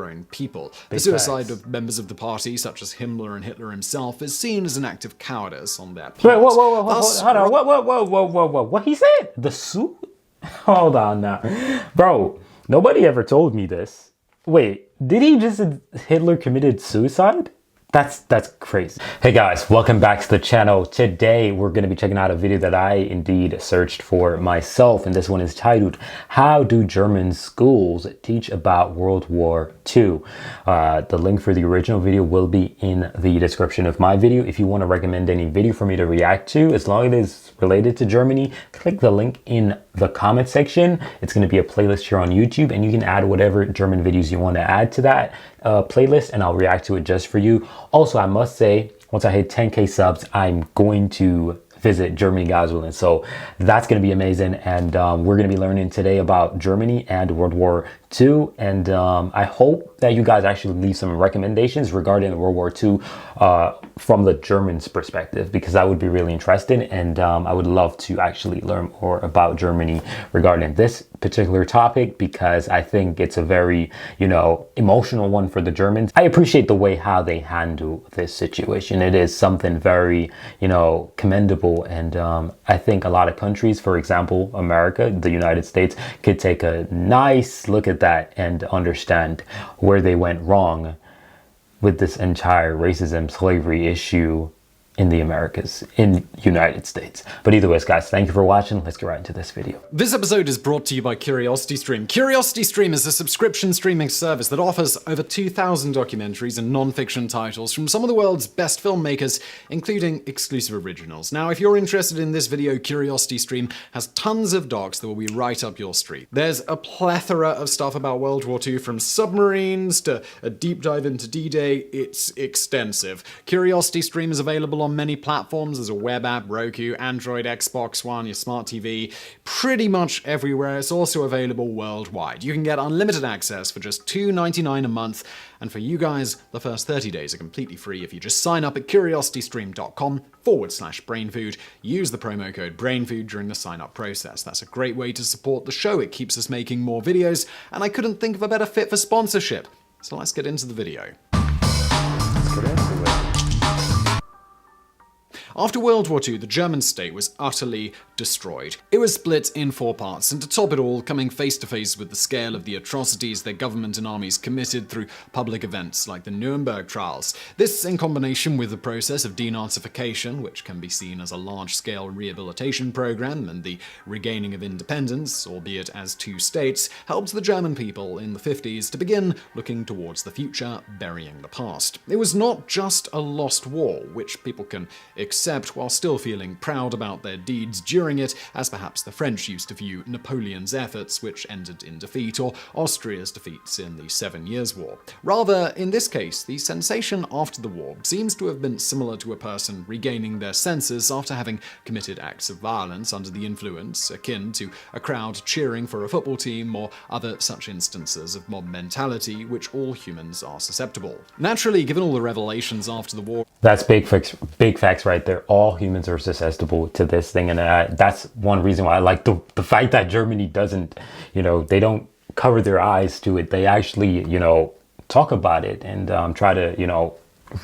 own people. The Big suicide facts. of members of the party, such as Himmler and Hitler himself, is seen as an act of cowardice on their part. Wait, whoa, Thus, hold on, whoa. What he said? The suit? Hold on now. Bro, nobody ever told me this. Wait, did he just say Hitler committed suicide? That's crazy. Hey guys, welcome back to the channel. Today we're going to be checking out a video that I indeed searched for myself, and this one is titled "How Do German Schools Teach About World War II?" The link for the original video will be in the description of my video. If you want to recommend any video for me to react to, as long as it is related to Germany, click the link in the comment section. It's going to be a playlist here on YouTube, and you can add whatever German videos you want to add to that playlist, and I'll react to it just for you. Also, I must say, once I hit 10K subs, I'm going to visit Germany, guys, so that's going to be amazing. And we're going to be learning today about Germany and World War II. And I hope that you guys actually leave some recommendations regarding World War II from the Germans' perspective, because that would be really interesting. And I would love to actually learn more about Germany regarding this particular topic, because I think it's a very, emotional one for the Germans. I appreciate the way how they handle this situation. It is something very, commendable. And I think a lot of countries, for example, America, the United States, could take a nice look at that and understand where they went wrong with this entire racism, slavery issue in the Americas, in United States. But either ways, guys, thank you for watching. Let's get right into this video. This episode is brought to you by CuriosityStream. CuriosityStream is a subscription streaming service that offers over 2,000 documentaries and non-fiction titles from some of the world's best filmmakers, including exclusive originals. Now, if you're interested in this video, CuriosityStream has tons of docs that will be right up your street. There's a plethora of stuff about World War II, from submarines to a deep dive into D-Day. It's extensive. CuriosityStream is available on many platforms. There's a web app, Roku, Android, Xbox One, your smart TV, pretty much everywhere. It's also available worldwide. You can get unlimited access for just $2.99 a month. And for you guys, the first 30 days are completely free if you just sign up at curiositystream.com/brainfood. Use the promo code BRAINFOOD during the sign up process. That's a great way to support the show. It keeps us making more videos, and I couldn't think of a better fit for sponsorship. So let's get into the video. After World War II, the German state was utterly destroyed. It was split in 4 parts, and to top it all, coming face to face with the scale of the atrocities their government and armies committed through public events like the Nuremberg trials. This, in combination with the process of denazification, which can be seen as a large-scale rehabilitation program, and the regaining of independence, albeit as 2 states, helped the German people in the 50s to begin looking towards the future, burying the past. It was not just a lost war, which people can accept while still feeling proud about their deeds during it, as perhaps the French used to view Napoleon's efforts, which ended in defeat, or Austria's defeats in the 7 Years' War. Rather, in this case, the sensation after the war seems to have been similar to a person regaining their senses after having committed acts of violence under the influence, akin to a crowd cheering for a football team or other such instances of mob mentality, which all humans are susceptible. Naturally, given all the revelations after the war, That's big facts right there. All humans are susceptible to this thing, and that's one reason why I like the fact that Germany doesn't, they don't cover their eyes to it. They actually, talk about it and try to,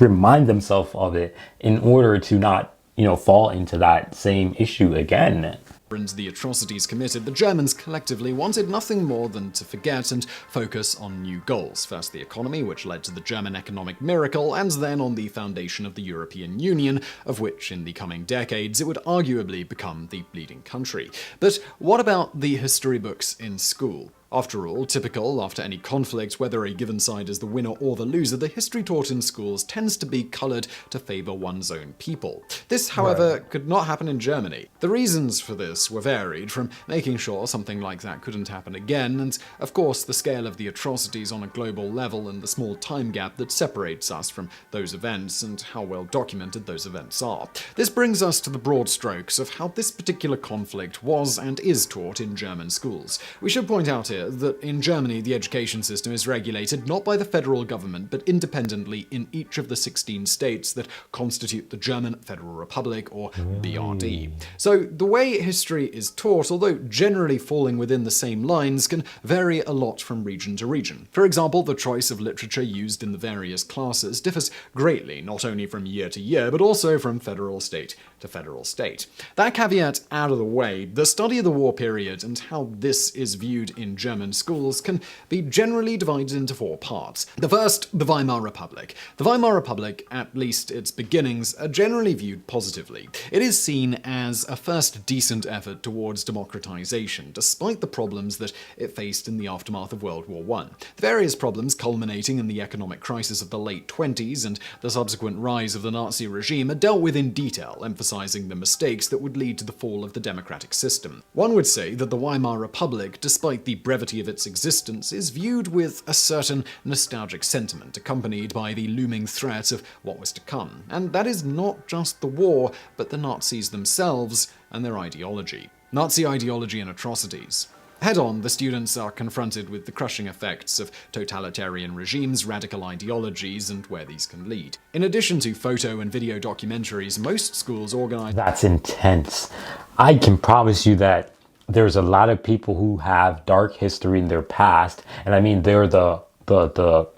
remind themselves of it in order to not, fall into that same issue again. and the atrocities committed, the Germans collectively wanted nothing more than to forget and focus on new goals. First, the economy, which led to the German economic miracle, and then on the foundation of the European Union, of which in the coming decades it would arguably become the leading country. But what about the history books in school? After all, typical after any conflict, whether a given side is the winner or the loser, the history taught in schools tends to be colored to favor one's own people. This, however, could not happen in Germany. The reasons for this were varied, from making sure something like that couldn't happen again, and of course the scale of the atrocities on a global level and the small time gap that separates us from those events and how well documented those events are. This brings us to the broad strokes of how this particular conflict was and is taught in German schools. We should point out here clear that in Germany the education system is regulated not by the federal government but independently in each of the 16 states that constitute the German Federal Republic, or BRD. So the way history is taught, although generally falling within the same lines, can vary a lot from region to region. For example, the choice of literature used in the various classes differs greatly, not only from year to year, but also from federal state to federal state. That caveat out of the way, the study of the war period and how this is viewed in German schools can be generally divided into 4 parts. The first, the Weimar Republic. The Weimar Republic, at least its beginnings, are generally viewed positively. It is seen as a first decent effort towards democratization, despite the problems that it faced in the aftermath of World War I. The various problems culminating in the economic crisis of the late 20s and the subsequent rise of the Nazi regime are dealt with in detail, emphasizing the mistakes that would lead to the fall of the democratic system. One would say that the Weimar Republic, despite the brevity of its existence, is viewed with a certain nostalgic sentiment, accompanied by the looming threat of what was to come. And that is not just the war, but the Nazis themselves and their ideology. Nazi ideology and atrocities. Head-on, the students are confronted with the crushing effects of totalitarian regimes, radical ideologies, and where these can lead. In addition to photo and video documentaries, most schools organize... That's intense. I can promise you that there's a lot of people who have dark history in their past, and I mean they're the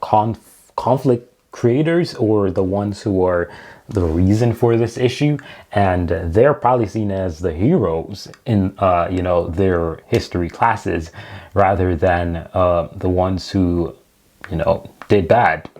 conflict creators, or the ones who are the reason for this issue, and they're probably seen as the heroes in their history classes, rather than the ones who did bad.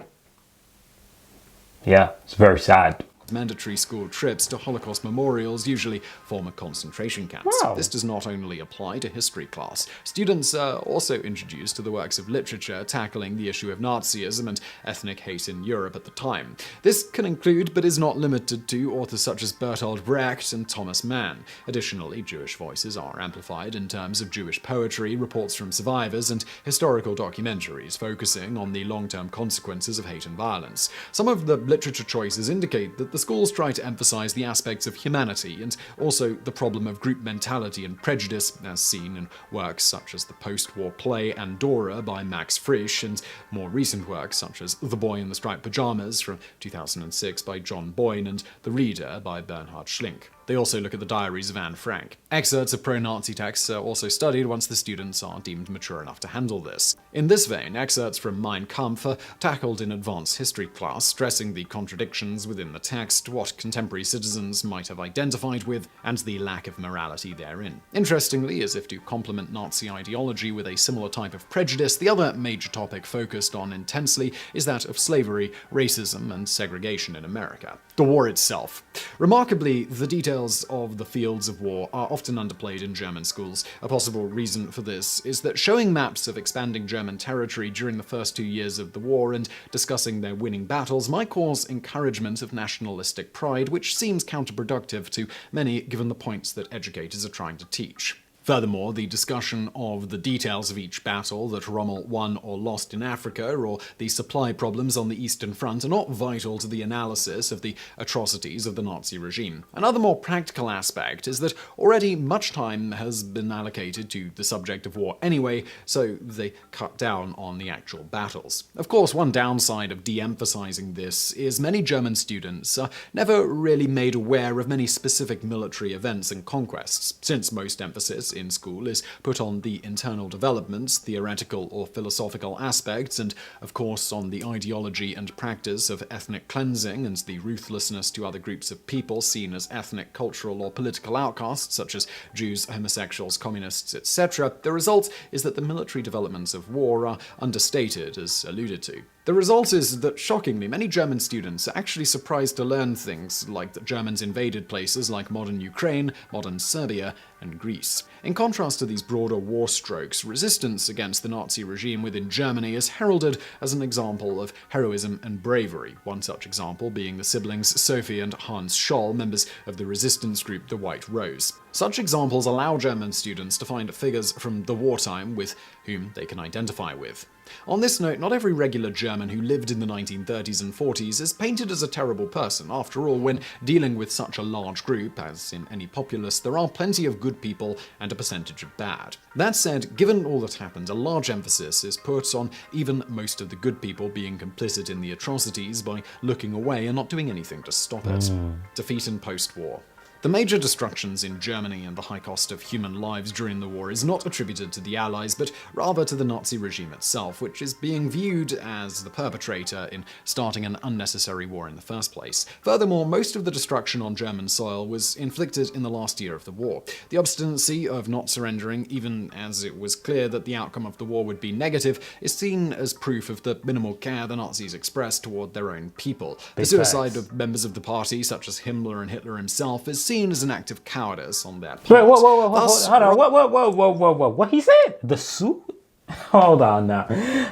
Yeah, it's very sad. Mandatory school trips to Holocaust memorials, usually former concentration camps. Wow. This does not only apply to history class. Students are also introduced to the works of literature tackling the issue of Nazism and ethnic hate in Europe at the time. This can include, but is not limited to, authors such as Bertolt Brecht and Thomas Mann. Additionally, Jewish voices are amplified in terms of Jewish poetry, reports from survivors, and historical documentaries focusing on the long-term consequences of hate and violence. Some of the literature choices indicate that the schools try to emphasize the aspects of humanity and also the problem of group mentality and prejudice, as seen in works such as the post-war play Andorra by Max Frisch and more recent works such as The Boy in the Striped Pajamas from 2006 by John Boyne and The Reader by Bernhard Schlink. They also look at the diaries of Anne Frank. Excerpts of pro-Nazi texts are also studied once the students are deemed mature enough to handle this. In this vein, excerpts from Mein Kampf are tackled in advanced history class, stressing the contradictions within the text, what contemporary citizens might have identified with, and the lack of morality therein. Interestingly, as if to complement Nazi ideology with a similar type of prejudice, the other major topic focused on intensely is that of slavery, racism, and segregation in America. The war itself. Remarkably, the details of the fields of war are often underplayed in German schools. A possible reason for this is that showing maps of expanding German territory during the first 2 years of the war and discussing their winning battles might cause encouragement of nationalistic pride, which seems counterproductive to many given the points that educators are trying to teach. Furthermore, the discussion of the details of each battle that Rommel won or lost in Africa, or the supply problems on the Eastern Front, are not vital to the analysis of the atrocities of the Nazi regime. Another more practical aspect is that already much time has been allocated to the subject of war anyway, so they cut down on the actual battles. Of course, one downside of de-emphasizing this is many German students are never really made aware of many specific military events and conquests, since most emphasis in school is put on the internal developments, theoretical or philosophical aspects, and of course on the ideology and practice of ethnic cleansing and the ruthlessness to other groups of people seen as ethnic, cultural, or political outcasts, such as Jews, homosexuals, communists, etc. The result is that the military developments of war are understated, as alluded to. The result is that, shockingly, many German students are actually surprised to learn things like that Germans invaded places like modern Ukraine, modern Serbia, and Greece. In contrast to these broader war strokes, resistance against the Nazi regime within Germany is heralded as an example of heroism and bravery, one such example being the siblings Sophie and Hans Scholl, members of the resistance group the White Rose. Such examples allow German students to find figures from the wartime with whom they can identify with. On this note, not every regular German who lived in the 1930s and 40s is painted as a terrible person. After all, when dealing with such a large group, as in any populace, there are plenty of good people and a percentage of bad. That said, given all that happened, a large emphasis is put on even most of the good people being complicit in the atrocities by looking away and not doing anything to stop it. Defeat and post-war. The major destructions in Germany and the high cost of human lives during the war is not attributed to the Allies, but rather to the Nazi regime itself, which is being viewed as the perpetrator in starting an unnecessary war in the first place. Furthermore, most of the destruction on German soil was inflicted in the last year of the war. The obstinacy of not surrendering, even as it was clear that the outcome of the war would be negative, is seen as proof of the minimal care the Nazis expressed toward their own people. The suicide of members of the party, such as Himmler and Hitler himself, is seen as an act of cowardice on their part. Wait, whoa, hold on. What he said? The suit? Hold on now.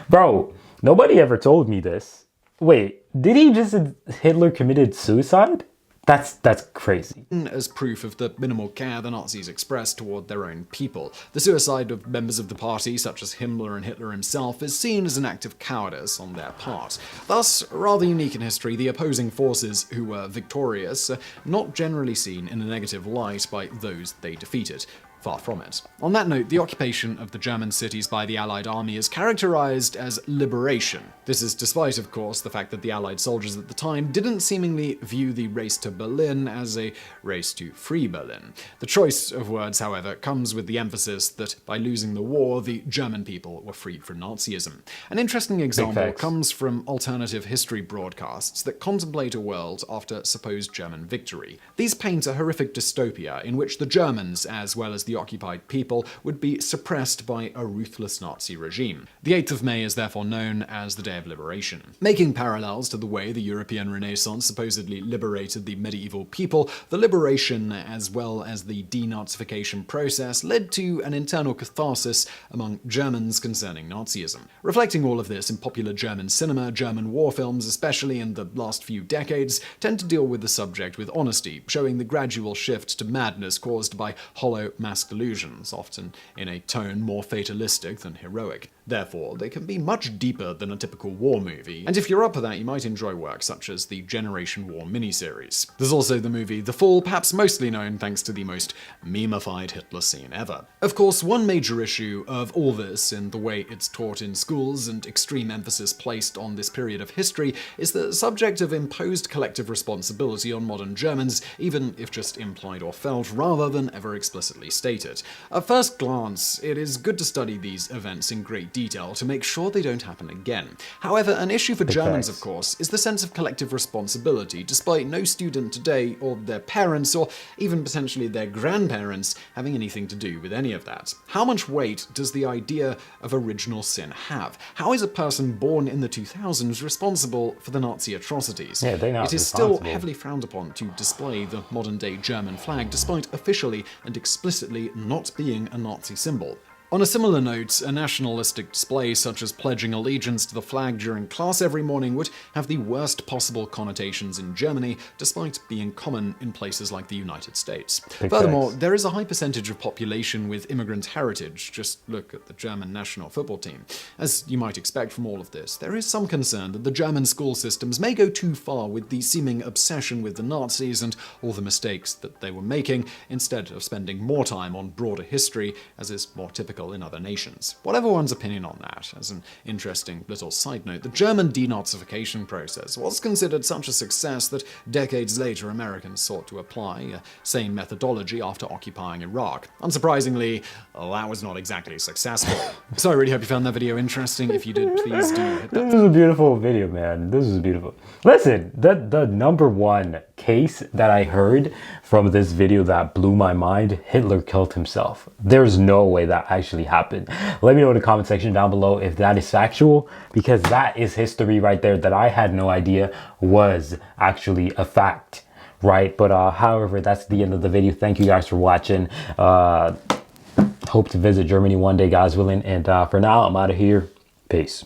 Bro, nobody ever told me this. Wait, did he just say Hitler committed suicide? That's crazy. As proof of the minimal care the Nazis expressed toward their own people. The suicide of members of the party, such as Himmler and Hitler himself, is seen as an act of cowardice on their part. Thus, rather unique in history, the opposing forces who were victorious are not generally seen in a negative light by those they defeated. Far from it. On that note, the occupation of the German cities by the Allied army is characterized as liberation. This is despite, of course, the fact that the Allied soldiers at the time didn't seemingly view the race to Berlin as a race to free Berlin. The choice of words, however, comes with the emphasis that by losing the war, the German people were freed from Nazism. An interesting example comes from alternative history broadcasts that contemplate a world after supposed German victory. These paint a horrific dystopia in which the Germans, as well as the occupied people, would be suppressed by a ruthless Nazi regime. The 8th of May is therefore known as the Day of Liberation. Making parallels to the way the European Renaissance supposedly liberated the medieval people, the liberation as well as the denazification process led to an internal catharsis among Germans concerning Nazism. Reflecting all of this in popular German cinema, German war films, especially in the last few decades, tend to deal with the subject with honesty, showing the gradual shift to madness caused by hollow mass delusions, often in a tone more fatalistic than heroic. Therefore, they can be much deeper than a typical war movie, and if you're up for that, you might enjoy work such as the Generation War miniseries. There's also the movie The Fall, perhaps mostly known thanks to the most meme-ified Hitler scene ever. Of course, one major issue of all this, in the way it's taught in schools and extreme emphasis placed on this period of history, is the subject of imposed collective responsibility on modern Germans, even if just implied or felt, rather than ever explicitly stated. At first glance, it is good to study these events in great detail to make sure they don't happen again. However, an issue for Germans, of course, is the sense of collective responsibility, despite no student today, or their parents, or even potentially their grandparents, having anything to do with any of that. How much weight does the idea of original sin have? How is a person born in the 2000s responsible for the Nazi atrocities? Yeah, they're not It is still heavily frowned upon to display the modern-day German flag, despite officially and explicitly not being a Nazi symbol. On a similar note, a nationalistic display such as pledging allegiance to the flag during class every morning would have the worst possible connotations in Germany, despite being common in places like the United States. Furthermore, there is a high percentage of population with immigrant heritage. Just look at the German national football team. As you might expect from all of this, there is some concern that the German school systems may go too far with the seeming obsession with the Nazis and all the mistakes that they were making, instead of spending more time on broader history, as is more typical in other nations. Whatever one's opinion on that, as an interesting little side note, the German denazification process was considered such a success that decades later Americans sought to apply a same methodology after occupying Iraq. Unsurprisingly, that was not exactly successful. So I really hope you found that video interesting. If you did, please do hit that. This is a beautiful video, man. This is beautiful. Listen, the number one case that I heard from this video that blew my mind, Hitler killed himself. There's no way that actually happened. Let me know in the comment section down below if that is factual, because that is history right there that I had no idea was actually a fact, right? But however, that's the end of the video. Thank you guys for watching. Hope to visit Germany one day, guys willing. And for now, I'm out of here. Peace.